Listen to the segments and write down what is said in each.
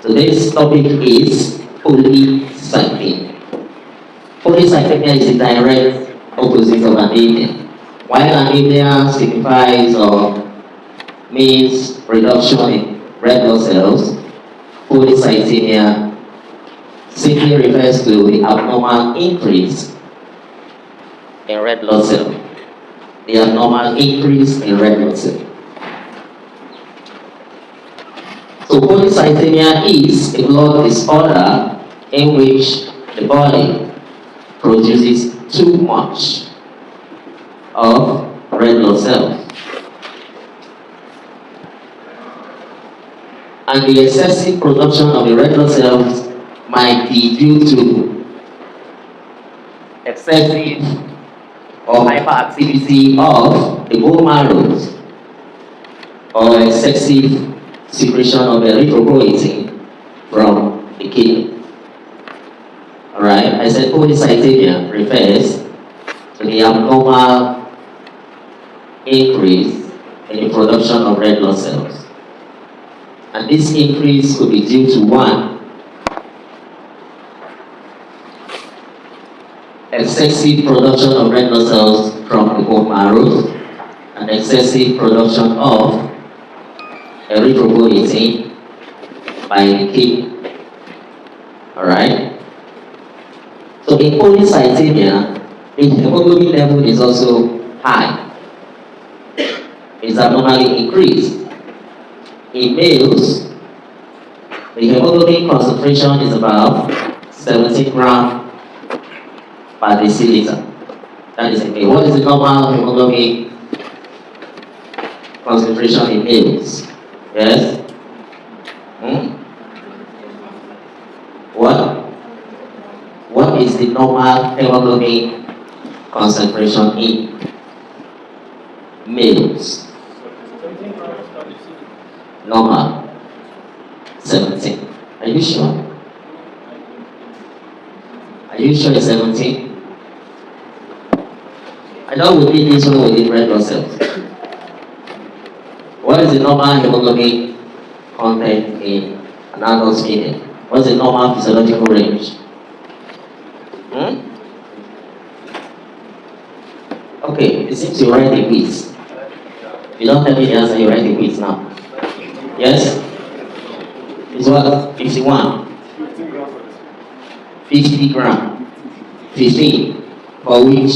Today's topic is polycythemia. Polycythemia is the direct opposite of anemia. While anemia signifies or means reduction in red blood cells, polycythemia simply refers to the abnormal increase in red blood cells. The abnormal increase in red blood cells. So polycythemia is a blood disorder in which the body produces too much of red blood cells. And the excessive production of the red blood cells might be due to excessive or hyperactivity of the bone marrows or excessive secretion of erythropoietin from the kidney. Alright, I said polycythemia refers to the abnormal increase in the production of red blood cells. And this increase could be due to one, excessive production of red blood cells from the bone marrow, and excessive production of erythropoietin by the kidney. Alright? So in polycythemia, the hemoglobin level is also high. It's abnormally increased. In males, the hemoglobin concentration is about 17 grams per deciliter. That is okay. What is the normal hemoglobin concentration in males? Yes? What is the normal hemoglobin concentration in males? Normal 17. Are you sure? Are you sure it's 17? I know we did this one with red blood cells. What is the normal hemoglobin content in an adult female? What is the normal physiological range? Okay, it seems you write a quiz. You don't tell me the answer, you write a quiz now. Yes? It's what? 51. 50 grams. 15. For which?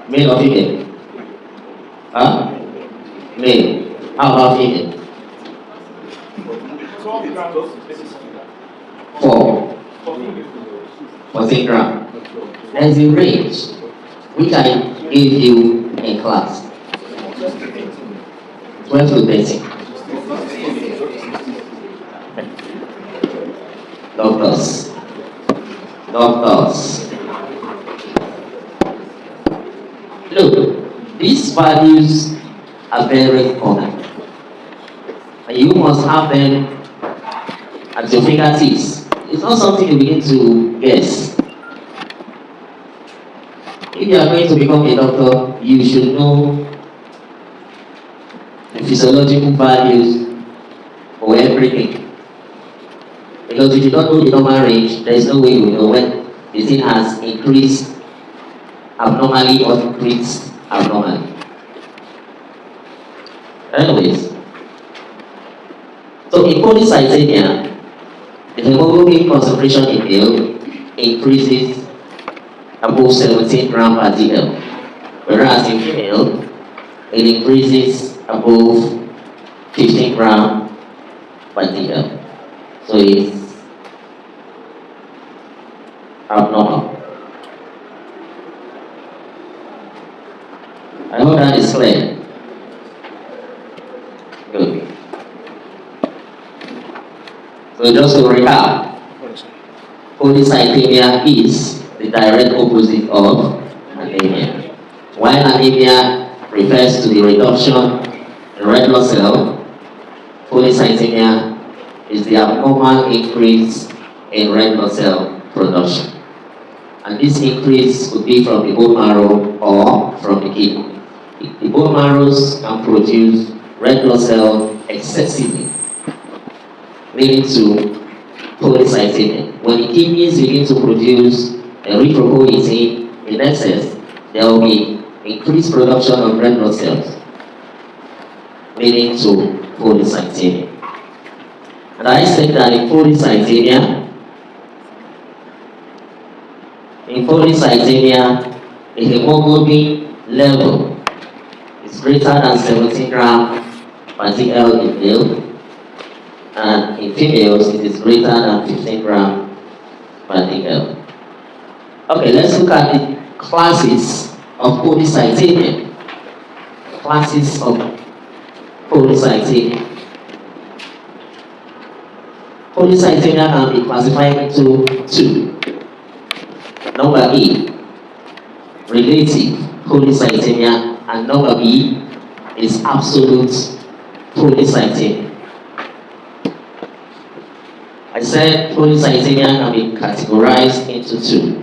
Male or female? Huh? Male. How about female? 14 grams. There's a range which I gave you in class. 12 to 13. Doctors. Look, these values are very common. And you must have them at your fingertips. It's not something you begin to guess. If you are going to become a doctor, you should know the physiological values for everything. Because if you don't know the normal range, there is no way you will know when the thing has increased abnormally or decreased abnormally. Anyways, so in polycythemia, the hemoglobin concentration in male increases above 17 grams per dl, whereas in female, it increases above 15 grams per dl. So it's abnormal. I hope that is clear. Good. So just to recap, polycythemia is the direct opposite of anemia. While anemia refers to the reduction in red blood cell, polycythemia is the abnormal increase in red blood cell production. And this increase could be from the bone marrow or from the kidney. The bone marrows can produce red blood cells excessively, leading to polycythemia. When the kidneys begin to produce erythropoietin in excess, there will be increased production of red blood cells, leading to polycythemia. And I said that in polycythemia, the hemoglobin level is greater than 17 grams per dl in male, and in females it is greater than 15 grams per dl. Okay, let's look at the classes of polycythemia. Classes of polycythemia. Polycythemia can be classified into two. Number A, relative polycythemia, and number B is absolute polycythemia. I said polycythemia can be categorized into two.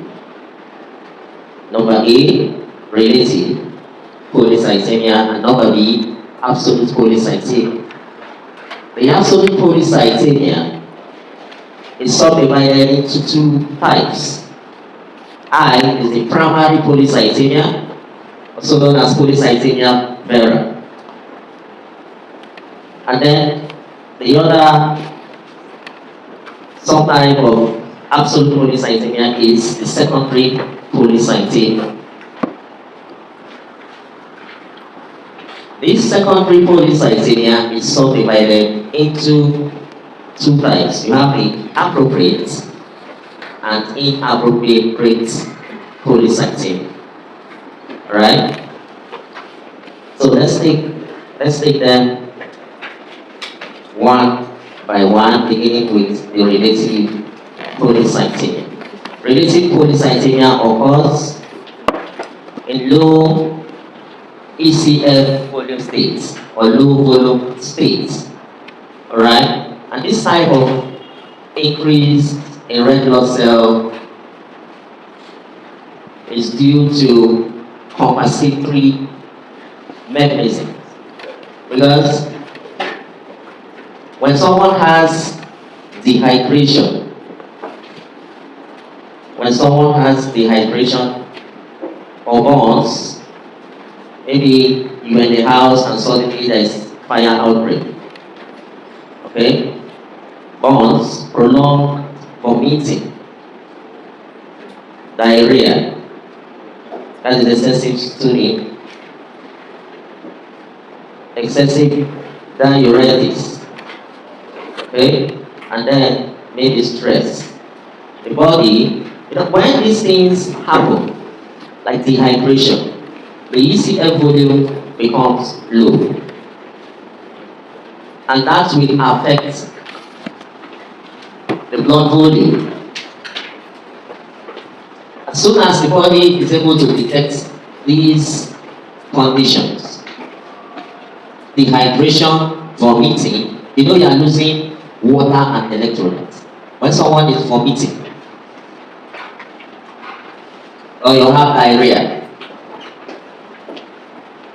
Number A, relative polycythemia, and number B, absolute polycythemia. The absolute polycythemia is subdivided into two types. I is the primary polycythemia, also known as polycythemia vera. And then the other subtype of absolute polycythemia is the secondary polycythemia. This secondary polycythemia is subdivided into two types. You have the appropriate and inappropriate polycythemia. Alright? So let's take them one by one, beginning with the relative polycythemia. Relative polycythemia occurs in low ECF volume states or low volume states. Alright? And this type of increase in red blood cell is due to compensatory mechanisms. Because when someone has dehydration, or burns, maybe you're in the house and suddenly there's fire outbreak. Okay? Burns, prolonged vomiting, diarrhea, that is excessive stooling, excessive diuretics, okay, and then maybe stress. The body, when these things happen, like dehydration, the ECF volume becomes low, and that will affect the blood volume. As soon as the body is able to detect these conditions, dehydration, vomiting, you are losing water and electrolytes. When someone is vomiting, or you have diarrhea,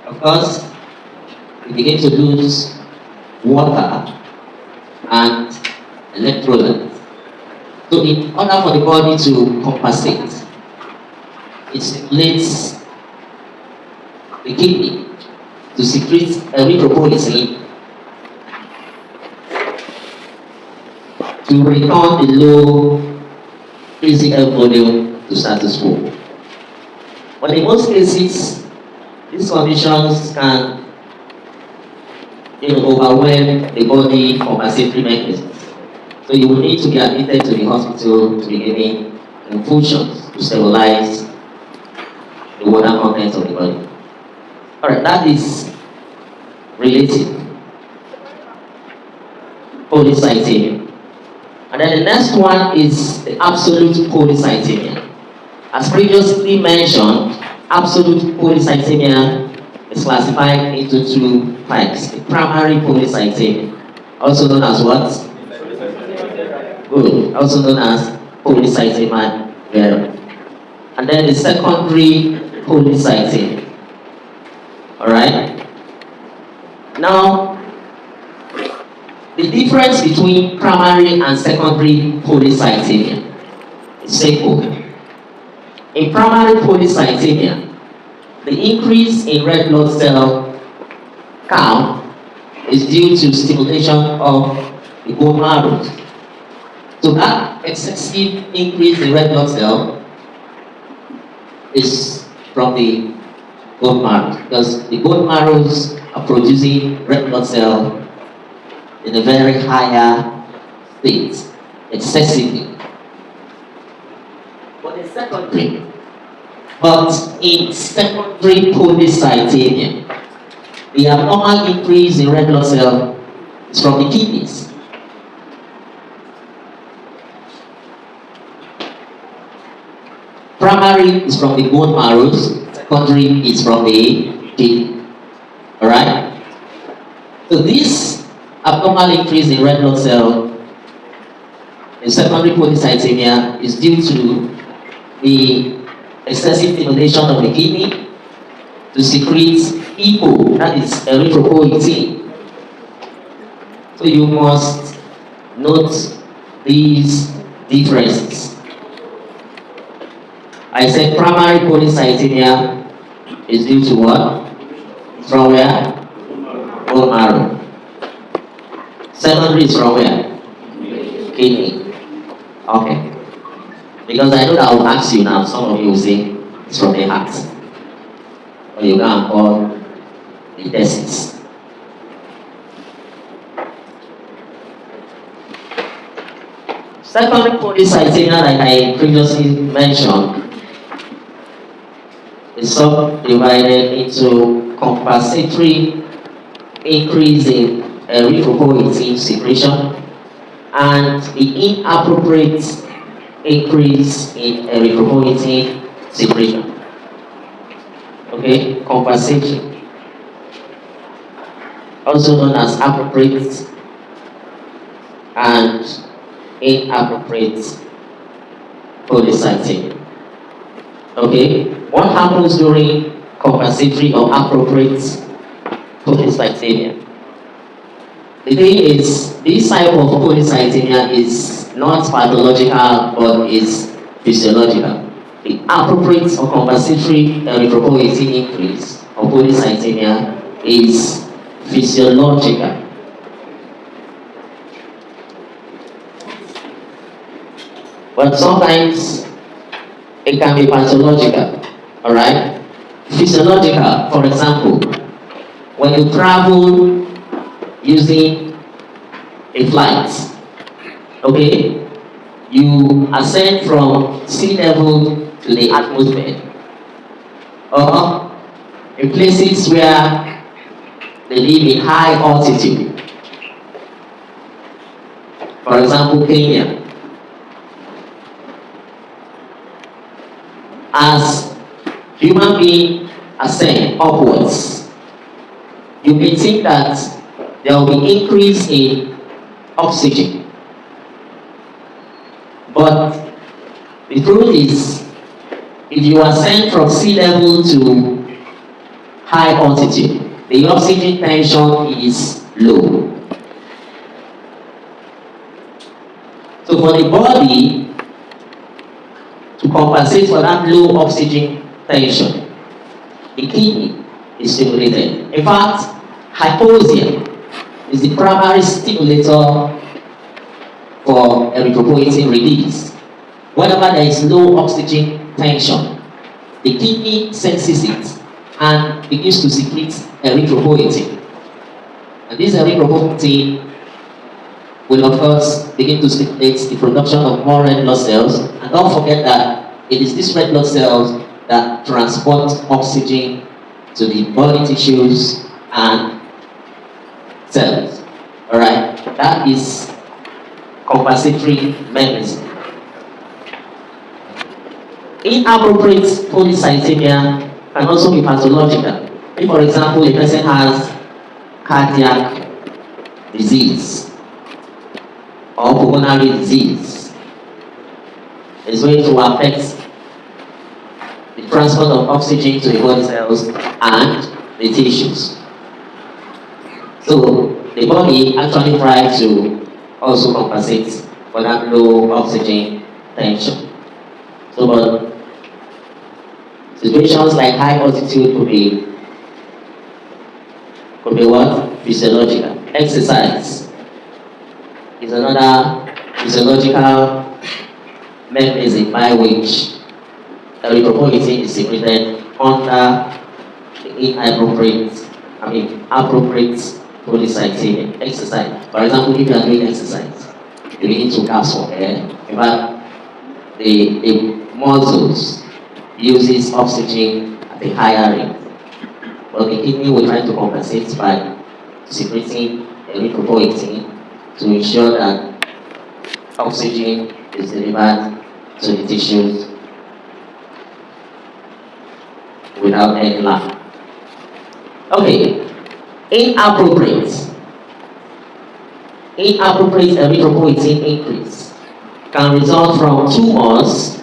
of course, you begin to lose water and electrolytes. So in order for the body to compensate, it stimulates the kidney to secrete erythropoietin to return the low ECF volume to status quo. But in most cases, these conditions can overwhelm the body compensatory mechanisms. So you will need to be admitted to the hospital to be given infusions to stabilize the water contents of the body. Alright, that is relative polycythemia. And then the next one is the absolute polycythemia. As previously mentioned, absolute polycythemia is classified into two types. The primary polycythemia, also known as what? Good. Also known as polycythemia vera. And then the secondary polycythemia. Alright? Now, the The difference between primary and secondary polycythemia is simple. In primary polycythemia, the increase in red blood cell count is due to stimulation of the bone marrow. So that excessive increase in red blood cell is from the bone marrow, because the bone marrows are producing red blood cell in a very higher state, excessively. But in secondary polycythemia, the abnormal increase in red blood cell is from the kidneys. Primary is from the bone marrows, secondary is from the kidney. Alright? So this abnormal increase in red blood cell in secondary polycythemia is due to the excessive stimulation of the kidney to secrete EPO, that is erythropoietin. So you must note these differences. I said primary polycythemia is due to what? From where? Bone marrow. Secondary is from where? Kidney. Okay. Because I know that I will ask you now, some of you will say it's from the heart. Or you can call the testes. Secondary polycythemia, like I previously mentioned, is subdivided into compensatory increase in erythropoietin secretion and the inappropriate increase in erythropoietin secretion. Okay, compensatory, also known as appropriate and inappropriate polycythemia. Okay, what happens during compensatory or appropriate polycythemia? The thing is, this type of polycythemia is not pathological but is physiological. The appropriate or compensatory erythropoietin increase of polycythemia is physiological. But sometimes it can be pathological. Alright? Physiological, for example, when you travel using a flight, okay, you ascend from sea level to the atmosphere, or in places where they live in high altitude. For example, Kenya. As human beings ascend upwards, you may think that there will be increase in oxygen. But the truth is, if you ascend from sea level to high altitude, the oxygen tension is low. So for the body to compensate for that low oxygen tension, the kidney is stimulated. In fact, hypoxia is the primary stimulator for erythropoietin release. Whenever there is low oxygen tension, the kidney senses it and begins to secrete erythropoietin. And this erythropoietin will of course begin to stimulate the production of more red blood cells. And don't forget that it is these red blood cells that transport oxygen to the body tissues and cells. Alright? That is compensatory mechanism. Inappropriate polycythemia can also be pathological. If, for example, a person has cardiac disease or pulmonary disease, it's going to affect the transport of oxygen to the body cells and the tissues. So, the body actually tries to also compensate for that low oxygen tension. So, but situations like high altitude could be what? Physiological. Exercise is another physiological mechanism by which erythropoietin is secreted under the appropriate polycythemia. Exercise. For example, if you are doing exercise, you begin to gasp for air. In fact, the muscles uses oxygen at a higher rate. But the kidney will try to compensate by secreting erythropoietin to ensure that oxygen is delivered to the tissues without any lack. Okay, inappropriate erythropoietin increase can result from tumors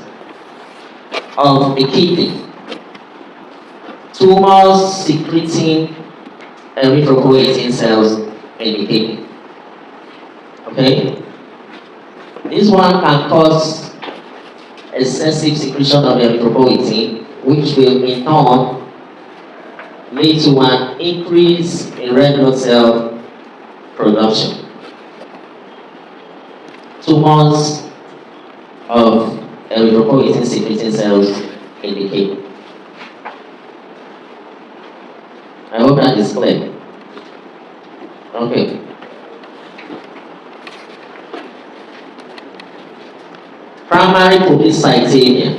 of the kidney. Tumors secreting erythropoietin cells in the kidney. Okay? This one can cause excessive secretion of erythropoietin, which will in turn lead to an increase in red blood cell production. Tumors of erythropoietin secreting cells in the kidney. I hope that is clear. Okay. Primary polycythemia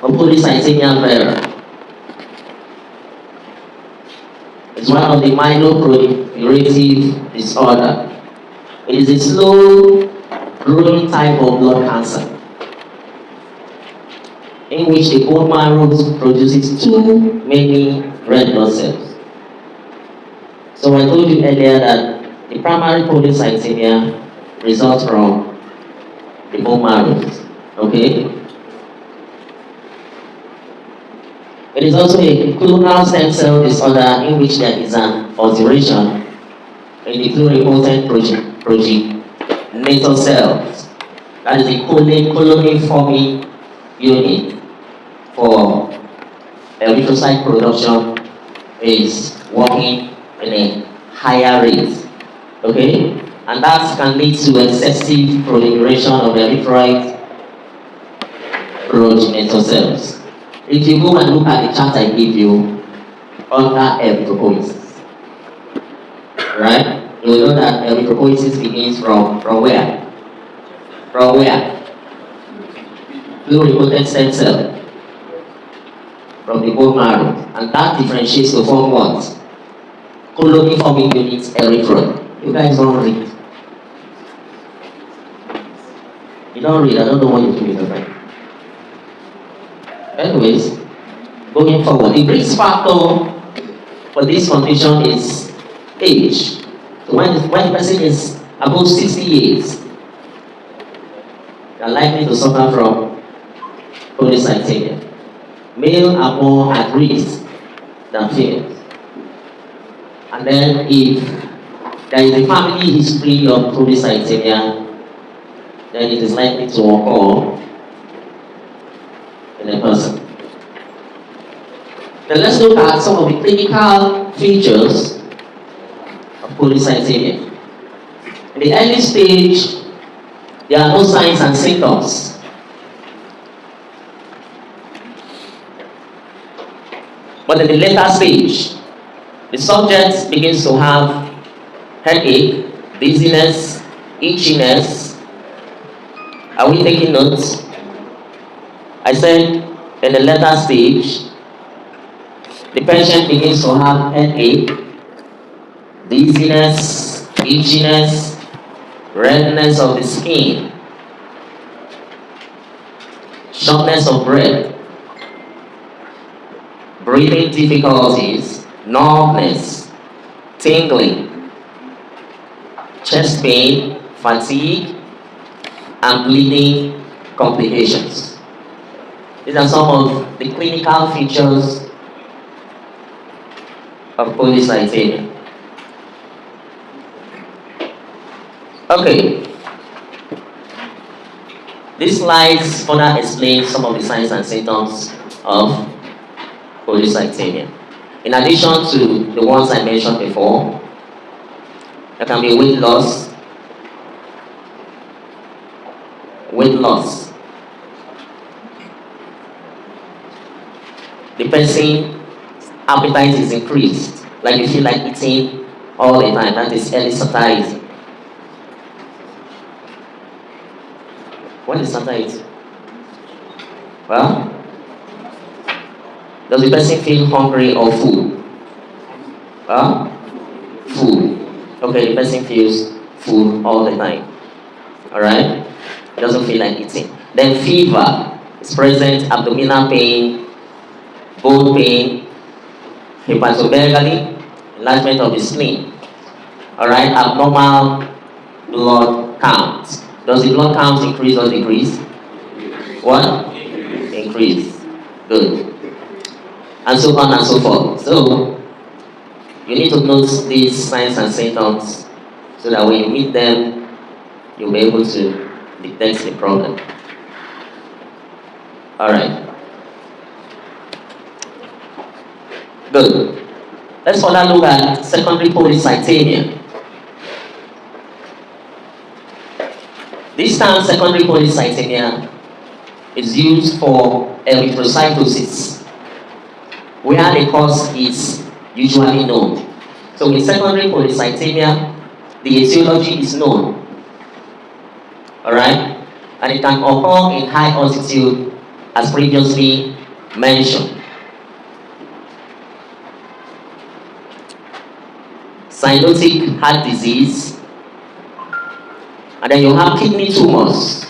or polycythemia vera is one of the myeloproliferative disorder. It is a slow growing type of blood cancer in which the bone marrow produces too many red blood cells. So I told you earlier that the primary polycythemia results from the bone marrow. Okay? It is also a clonal stem cell disorder in which there is an alteration in the pluripotent progenitor cells. That is the colony forming unit for erythrocyte production is working in a higher rate. Okay? And that can lead to excessive proliferation of erythroid progenitor cells. If you go and look at the chart I gave you under erythropoiesis, right? You will know that erythropoiesis begins from where? From where? Pluripotent stem cell. From the bone marrow. And that differentiates to form what? Colony forming units erythroid. You guys don't read. You don't read, I don't know what you do with your brain. Anyways, going forward, the risk factor for this condition is age. So when the person is above 60 years, they are likely to suffer from polycythemia. Male are more at risk than females. And then if there is a family history of polycythemia, then it is likely to occur in a person. Then let's look at some of the clinical features of polycythemia. In the early stage, there are no signs and symptoms. But in the later stage, the subject begins to have headache, dizziness, itchiness. Are we taking notes? I said in the later stage, the patient begins to have headache, dizziness, itchiness, redness of the skin, shortness of breath, breathing difficulties, numbness, tingling, chest pain, fatigue, and bleeding complications. These are some of the clinical features of polycythemia. Okay, this slides further explain some of the signs and symptoms of polycythemia. In addition to the ones I mentioned before, there can be weight loss. The person's appetite is increased, like you feel like eating all the time. That is early satiety. What is satiety? Well, does the person feel hungry or full? Well, full. Okay, the person feels full all the time. Alright? Doesn't feel like eating. Then fever is present, abdominal pain, bone pain, hepatomegaly, enlargement of the spleen. Alright, abnormal blood count. Does the blood count increase or decrease? What? Increase. Good. And so on and so forth. So, you need to note these signs and symptoms so that when you meet them, you'll be able to detect the problem. Alright. Good. Let's further look at secondary polycythemia. This term, secondary polycythemia, is used for erythrocytosis, where the cause is usually known. So with secondary polycythemia, the etiology is known. Alright? And it can occur in high altitude, as previously mentioned. Cyanotic heart disease, and then you have kidney tumors.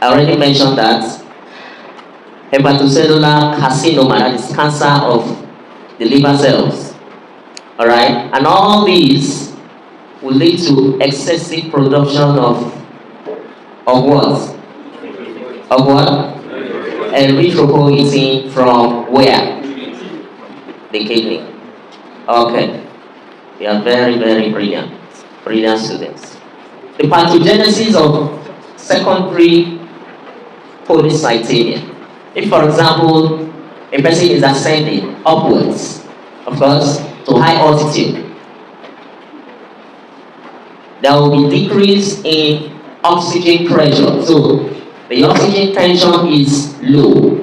I already mentioned that. Hepatocellular carcinoma, that is cancer of the liver cells. Alright? And all these will lead to excessive production of what? Of what? Erythropoietin from where? The kidney. Okay. They are very, very brilliant. Brilliant students. The pathogenesis of secondary polycythemia. If, for example, a person is ascending upwards, of course, to high altitude, there will be decrease in oxygen pressure. So, the oxygen tension is low.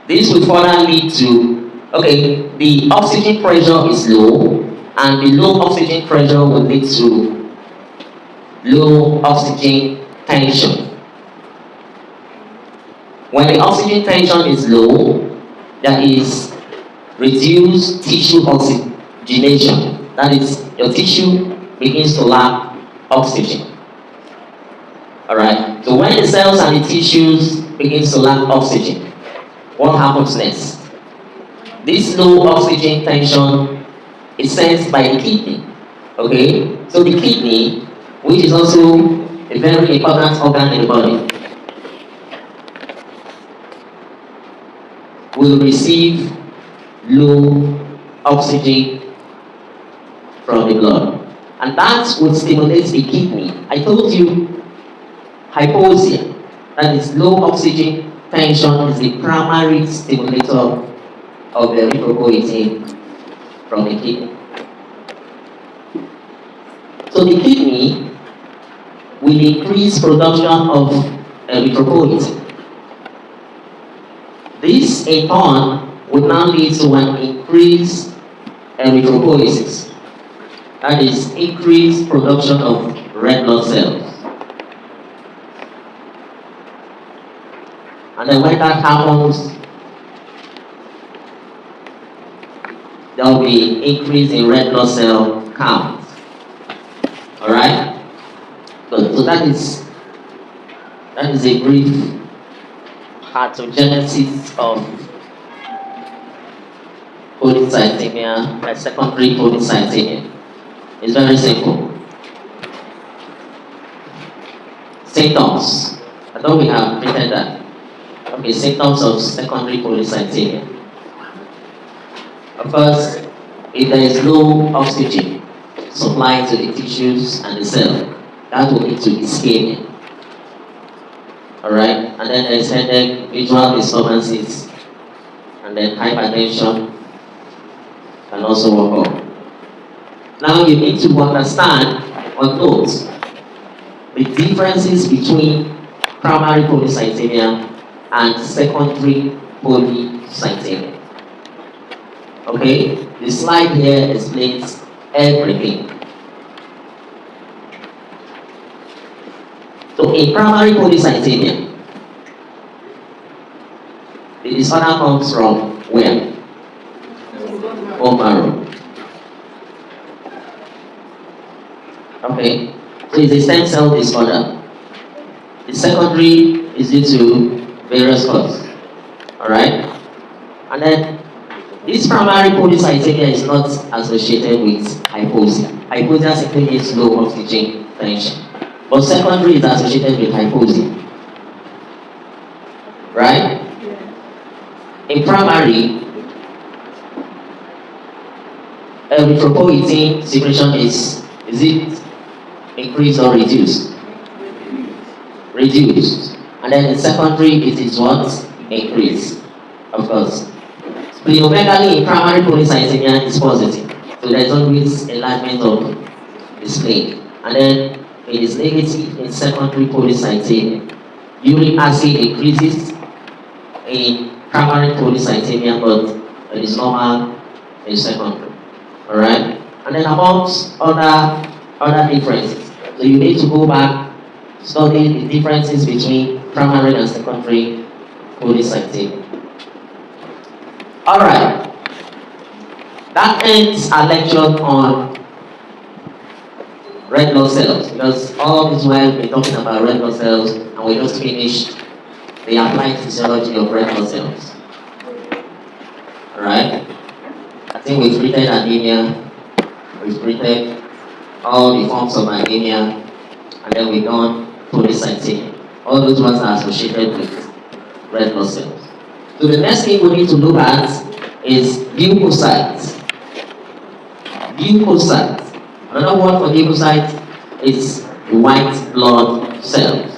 This will further lead to, okay, the oxygen pressure is low, and the low oxygen pressure will lead to low oxygen tension. When the oxygen tension is low, there is reduced tissue oxygenation. That is, your tissue begins to lack oxygen. Alright, so when the cells and the tissues begins to lack oxygen, what happens next? This low oxygen tension is sensed by the kidney. Okay, so the kidney, which is also a very important organ in the body, will receive low oxygen from the blood. And that would stimulate the kidney. I told you, hypoxia, that is low oxygen tension, is the primary stimulator of the erythropoietin from the kidney. So the kidney will increase production of erythropoietin. This in turn would now lead to an increased erythropoiesis. That is, increased production of red blood cells. And then when that happens, there will be increase in red blood cell count. Alright? So that is a brief pathogenesis of polycythemia, secondary polycythemia. It's very simple. Symptoms. I thought we have written that. Okay, symptoms of secondary polycythemia. Of course, If there is no oxygen supplying to the tissues and the cell, that will lead to ischemia. Alright? And then there is headache, visual disturbances, and then hypertension can also occur. Now you need to understand or note the differences between primary polycythemia and secondary polycythemia. Okay? The slide here explains everything. So in primary polycythemia, the disorder comes from where? Bone marrow. Okay, so it's a stem cell disorder. The secondary is due to various causes. Alright? And then this primary polycythemia is not associated with hypoxia. Hypoxia simply means low oxygen tension. But secondary is associated with hypoxia. Right? In primary, erythropoietin secretion is it increased or reduced? Reduced. And then in secondary, it is what? Increased. Of course. Splenomegaly in primary polycythemia is positive. So there is always enlargement of the spleen. And then it is negative in secondary polycythemia. Uric acid increases in primary polycythemia, but it is normal in secondary. Alright? And then amongst other differences. So you need to go back, study the differences between primary and secondary polycythemia. Alright. That ends our lecture on red blood cells, because all this while we're talking about red blood cells and we just finished the applied physiology of red blood cells. Alright? I think we've treated anemia, we've treated all the forms of anemia, and then we've done polycythemia. All those ones are associated with red blood cells. So the next thing we need to look at is leukocytes. Leukocytes. Another word for leukocytes is white blood cells.